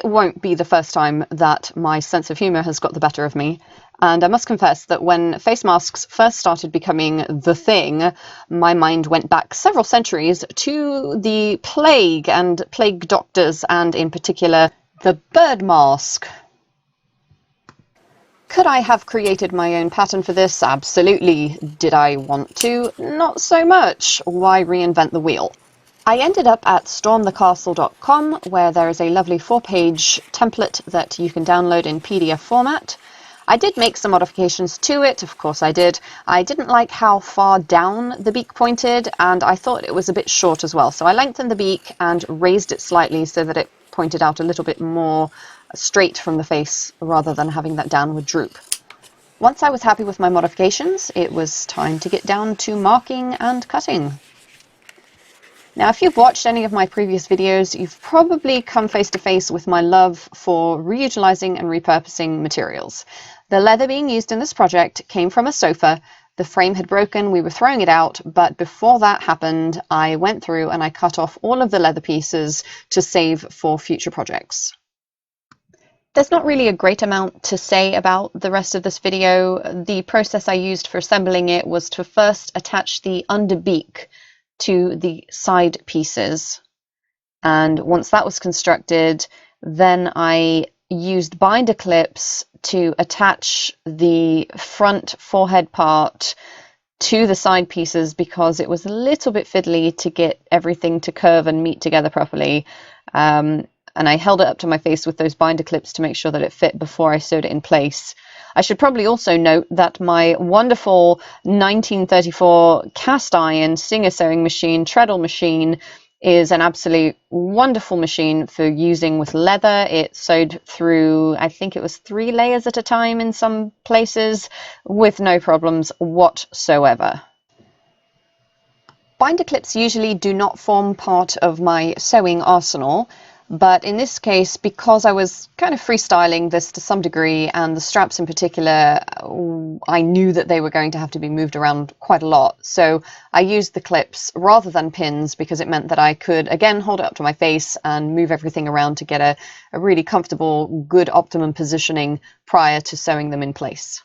won't be the first time that my sense of humour has got the better of me, and I must confess that when face masks first started becoming the thing, my mind went back several centuries to the plague and plague doctors, and in particular the bird mask. Could I have created my own pattern for this? Absolutely. Did I want to? Not so much. Why reinvent the wheel? I ended up at stormthecastle.com, where there is a lovely 4-page template that you can download in PDF format. I did make some modifications to it, of course I did. I didn't like how far down the beak pointed, and I thought it was a bit short as well. So I lengthened the beak and raised it slightly so that it pointed out a little bit more straight from the face, rather than having that downward droop. Once I was happy with my modifications, it was time to get down to marking and cutting. Now, if you've watched any of my previous videos, you've probably come face to face with my love for reutilizing and repurposing materials. The leather being used in this project came from a sofa. The frame had broken, we were throwing it out, but before that happened, I went through and I cut off all of the leather pieces to save for future projects. There's not really a great amount to say about the rest of this video. The process I used for assembling it was to first attach the underbeak to the side pieces, and once that was constructed, then I used binder clips to attach the front forehead part to the side pieces because it was a little bit fiddly to get everything to curve and meet together properly, and I held it up to my face with those binder clips to make sure that it fit before I sewed it in place. I should probably also note that my wonderful 1934 cast iron Singer sewing machine, treadle machine, is an absolute wonderful machine for using with leather. It sewed through, I think it was 3 layers at a time in some places, with no problems whatsoever. Binder clips usually do not form part of my sewing arsenal, but in this case, because I was kind of freestyling this to some degree, and the straps in particular, I knew that they were going to have to be moved around quite a lot. So I used the clips rather than pins because it meant that I could, again, hold it up to my face and move everything around to get a really comfortable, good optimum positioning prior to sewing them in place.